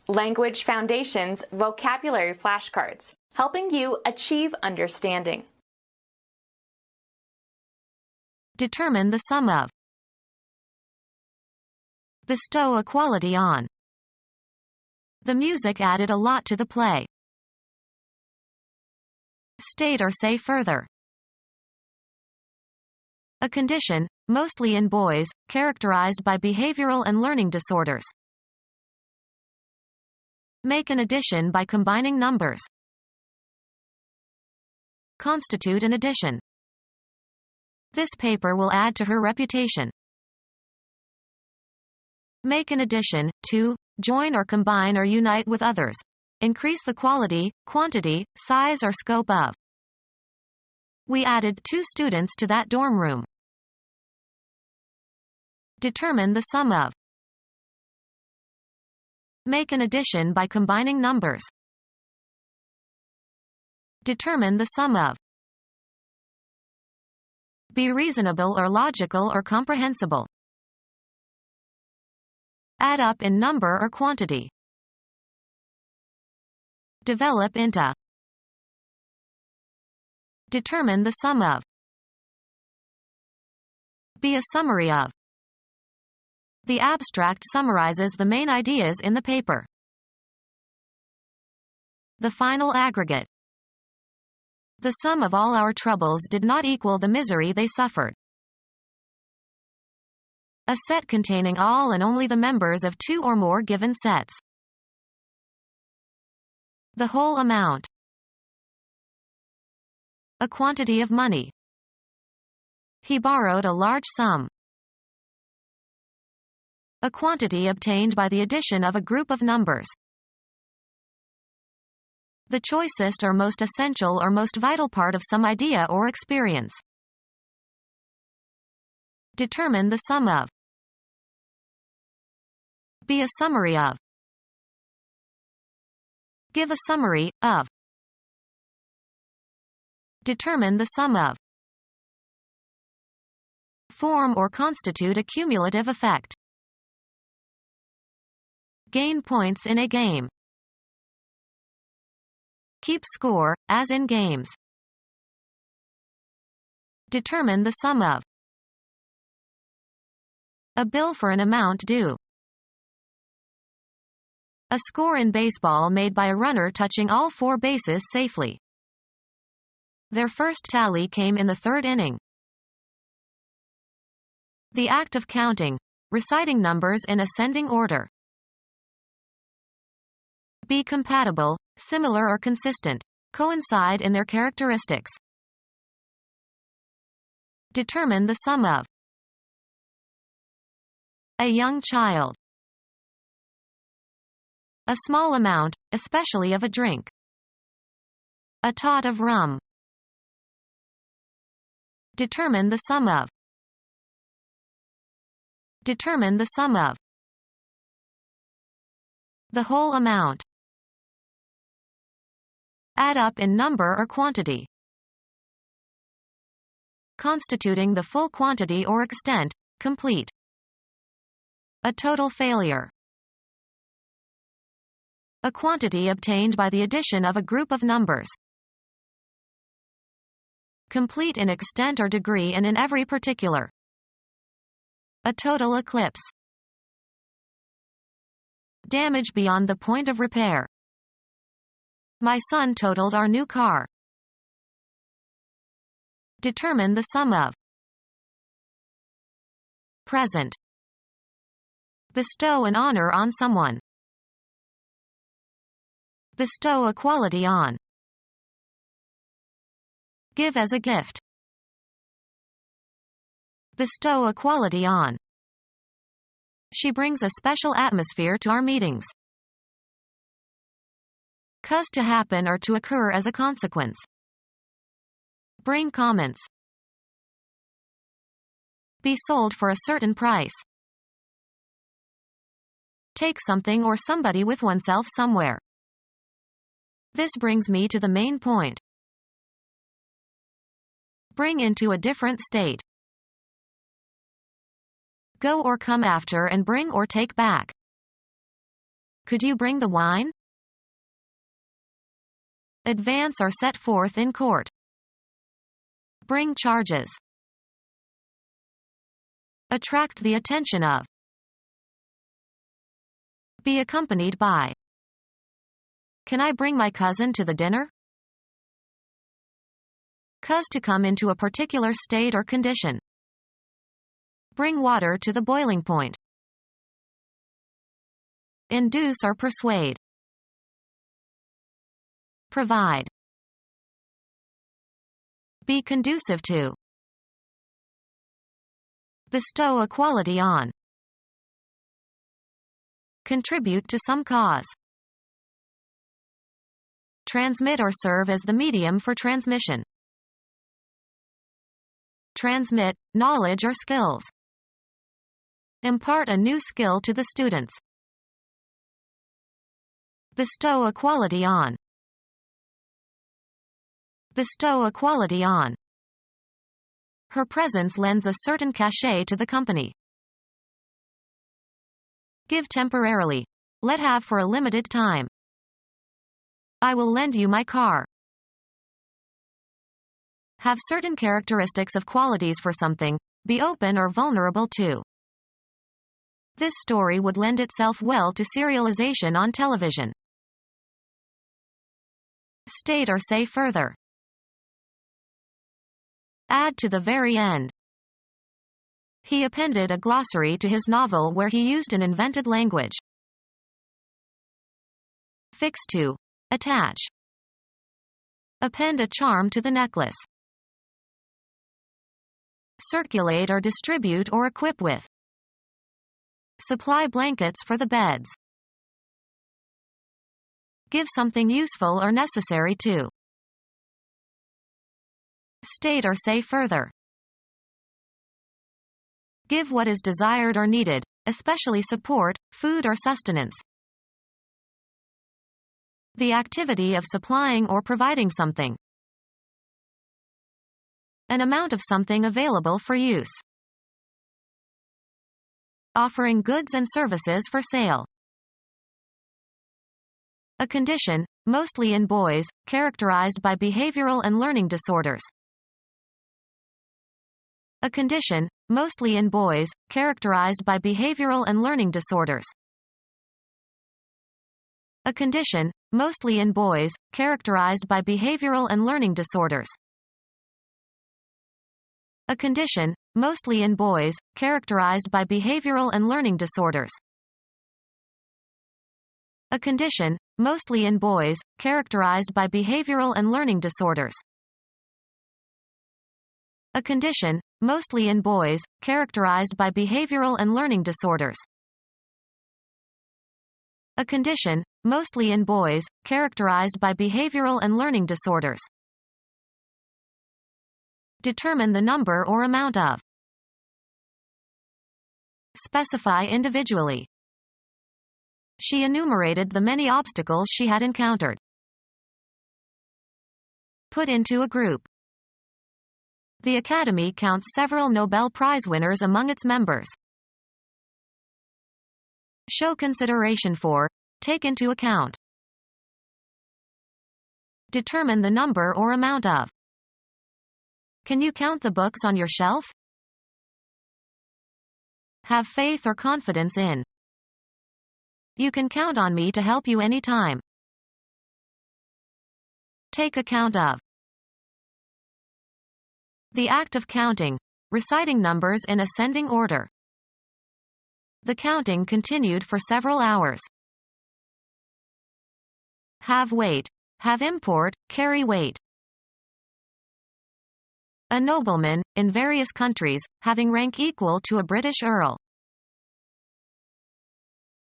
Language Foundations Vocabulary Flashcards, helping you achieve understanding. Determine the sum of. Bestow a quality on. The music added a lot to the play. State or say further. A condition, mostly in boys, characterized by behavioral and learning disorders. Make an addition by combining numbers. Constitute an addition. This paper will add to her reputation. Make an addition, to, join or combine or unite with others. Increase the quality, quantity, size or scope of. We added 2 students to that dorm room. Determine the sum of. Make an addition by combining numbers. Determine the sum of. Be reasonable or logical or comprehensible. Add up in number or quantity. Develop into. Determine the sum of. Be a summary of. The abstract summarizes the main ideas in the paper. The final aggregate. The sum of all our troubles did not equal the misery they suffered. A set containing all and only the members of 2 or more given sets. The whole amount. A quantity of money. He borrowed a large sum. A quantity obtained by the addition of a group of numbers. The choicest or most essential or most vital part of some idea or experience. Determine the sum of. Be a summary of. Give a summary, of. Determine the sum of. Form or constitute a cumulative effect. Gain points in a game. Keep score, as in games. Determine the sum of. A bill for an amount due. A score in baseball made by a runner touching all 4 bases safely. Their first tally came in the 3rd inning. The act of counting, reciting numbers in ascending order. Be compatible, similar or consistent, coincide in their characteristics. Determine the sum of. A young child. A small amount, especially of a drink. A tot of rum. Determine the sum of. Determine the sum of. The whole amount. Add up in number or quantity. Constituting the full quantity or extent, complete. A total failure. A quantity obtained by the addition of a group of numbers. Complete in extent or degree and in every particular. A total eclipse. Damage beyond the point of repair. My son totaled our new car. Determine the sum of. Present. Bestow an honor on someone. Bestow a quality on. Give as a gift. Bestow a quality on. She brings a special atmosphere to our meetings. Cause to happen or to occur as a consequence. Bring comments. Be sold for a certain price. Take something or somebody with oneself somewhere. This brings me to the main point. Bring into a different state. Go or come after and bring or take back. Could you bring the wine? Advance or set forth in court. Bring charges. Attract the attention of. Be accompanied by. Can I bring my cousin to the dinner? Cause to come into a particular state or condition. Bring water to the boiling point. Induce or persuade. Provide. Be conducive to. Bestow a quality on. Contribute to some cause. Transmit or serve as the medium for transmission. Transmit knowledge or skills. Impart a new skill to the students. Bestow a quality on. Bestow a quality on. Her presence lends a certain cachet to the company. Give temporarily. Let have for a limited time. I will lend you my car. Have certain characteristics of qualities for something. Be open or vulnerable to. This story would lend itself well to serialization on television. State or say further. Add to the very end. He appended a glossary to his novel where he used an invented language. Fix to. Attach. Append a charm to the necklace. Circulate or distribute or equip with. Supply blankets for the beds. Give something useful or necessary to. State or say further. Give what is desired or needed, especially support, food or sustenance. The activity of supplying or providing something. An amount of something available for use. Offering goods and services for sale. A condition, mostly in boys, characterized by behavioral and learning disorders. A condition, mostly in boys, characterized by behavioral and learning disorders. A condition, mostly in boys, characterized by behavioral and learning disorders. A condition, mostly in boys, characterized by behavioral and learning disorders. A condition, mostly in boys, characterized by behavioral and learning disorders. A condition, mostly in boys, characterized by behavioral and learning disorders. A condition, mostly in boys, characterized by behavioral and learning disorders. Determine the number or amount of. Specify individually. She enumerated the many obstacles she had encountered. Put into a group. The Academy counts several Nobel Prize winners among its members. Show consideration for. Take into account. Determine the number or amount of. Can you count the books on your shelf? Have faith or confidence in. You can count on me to help you anytime. Take account of. The act of counting, reciting numbers in ascending order. The counting continued for several hours. Have weight. Have import, carry weight. A nobleman, in various countries, having rank equal to a British earl.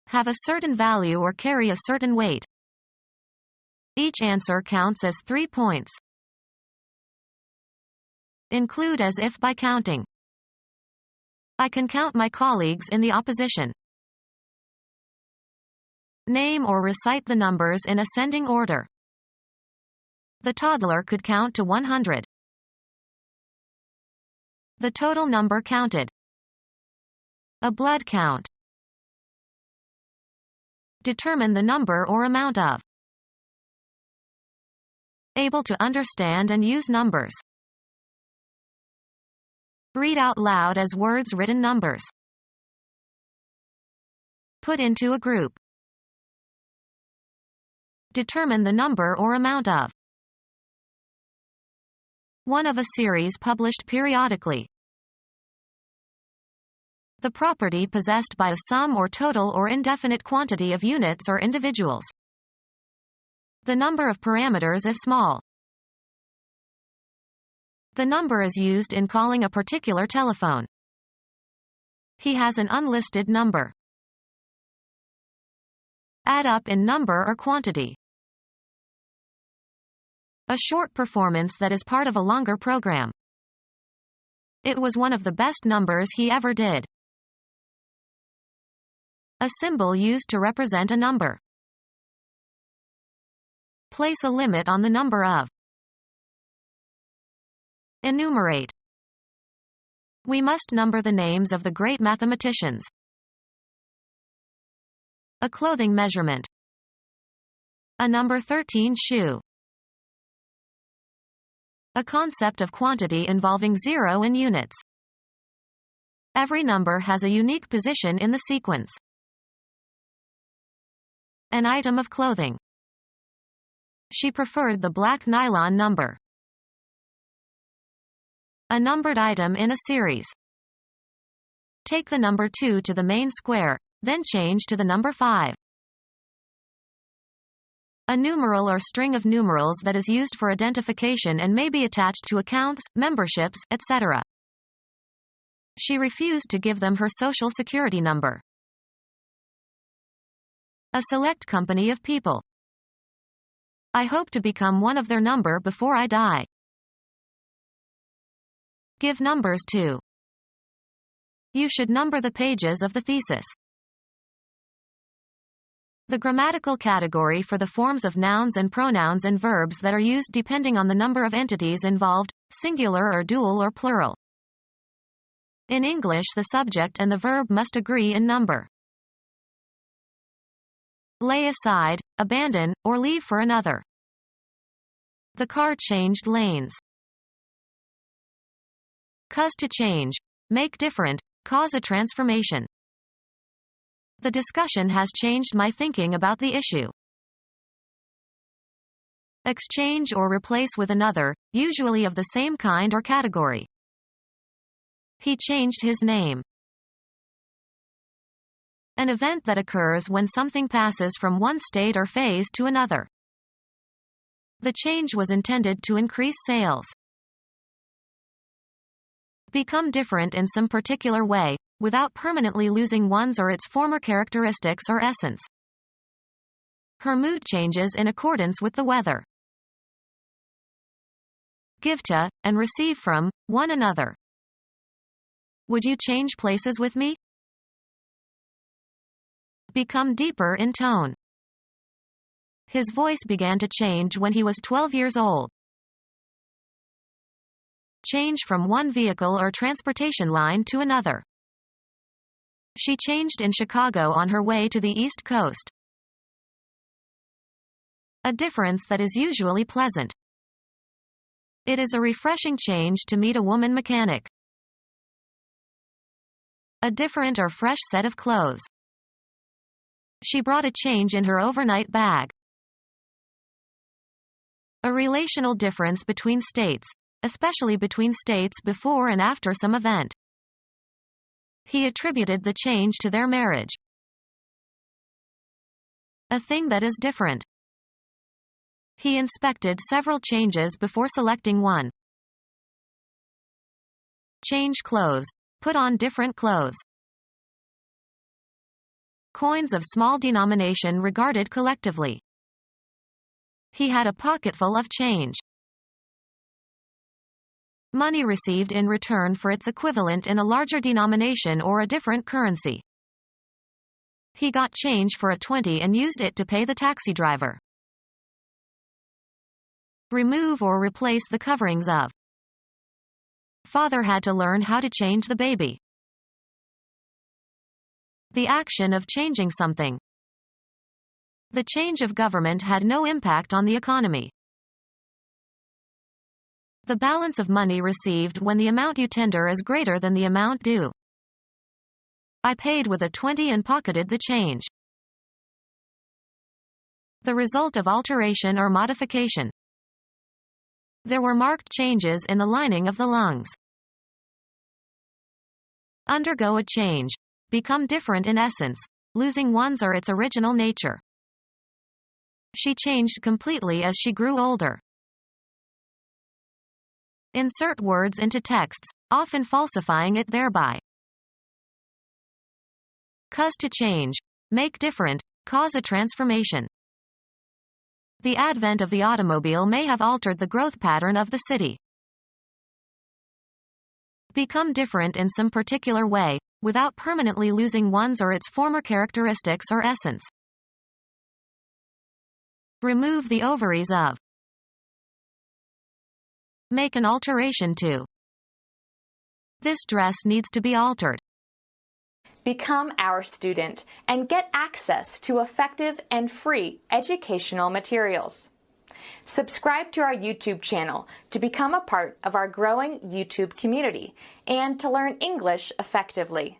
Have a certain value or carry a certain weight. Each answer counts as 3 points. Include as if by counting. I can count my colleagues in the opposition. Name or recite the numbers in ascending order. The toddler could count to 100. The total number counted. A blood count. Determine the number or amount of. Able to understand and use numbers. Read out loud as words written numbers. Put into a group. Determine the number or amount of. One of a series published periodically. The property possessed by a sum or total or indefinite quantity of units or individuals. The number of parameters is small. The number is used in calling a particular telephone. He has an unlisted number. Add up in number or quantity. A short performance that is part of a longer program. It was one of the best numbers he ever did. A symbol used to represent a number. Place a limit on the number of. Enumerate. We must number the names of the great mathematicians. A clothing measurement. A number 13 shoe. A concept of quantity involving zero and units. Every number has a unique position in the sequence. An item of clothing. She preferred the black nylon number. A numbered item in a series. Take the number 2 to the main square, then change to the number 5. A numeral or string of numerals that is used for identification and may be attached to accounts, memberships, etc. She refused to give them her social security number. A select company of people. I hope to become one of their number before I die. Give numbers to. You should number the pages of the thesis. The grammatical category for the forms of nouns and pronouns and verbs that are used depending on the number of entities involved, singular or dual or plural. In English, the subject and the verb must agree in number. Lay aside, abandon, or leave for another. The car changed lanes. Cause to change, make different, cause a transformation. The discussion has changed my thinking about the issue. Exchange or replace with another, usually of the same kind or category. He changed his name. An event that occurs when something passes from one state or phase to another. The change was intended to increase sales. Become different in some particular way, without permanently losing one's or its former characteristics or essence. Her mood changes in accordance with the weather. Give to, and receive from, one another. Would you change places with me? Become deeper in tone. His voice began to change when he was 12 years old. Change from one vehicle or transportation line to another. She changed in Chicago on her way to the East Coast. A difference that is usually pleasant. It is a refreshing change to meet a woman mechanic. A different or fresh set of clothes. She brought a change in her overnight bag. A relational difference between states, especially between states before and after some event. He attributed the change to their marriage. A thing that is different. He inspected several changes before selecting one. Change clothes. Put on different clothes. Coins of small denomination regarded collectively. He had a pocketful of change. Money received in return for its equivalent in a larger denomination or a different currency. He got change for a 20 and used it to pay the taxi driver. Remove or replace the coverings of. Father had to learn how to change the baby. The action of changing something. The change of government had no impact on the economy. The balance of money received when the amount you tender is greater than the amount due. I paid with a 20 and pocketed the change. The result of alteration or modification. There were marked changes in the lining of the lungs. Undergo a change. Become different in essence, losing one's or its original nature. She changed completely as she grew older. Insert words into texts, often falsifying it thereby. Cause to change. Make different, cause a transformation. The advent of the automobile may have altered the growth pattern of the city. Become different in some particular way, without permanently losing one's or its former characteristics or essence. Remove the ovaries of. Make an alteration to. This dress needs to be altered. Become our student and get access to effective and free educational materials. Subscribe to our YouTube channel to become a part of our growing YouTube community and to learn English effectively.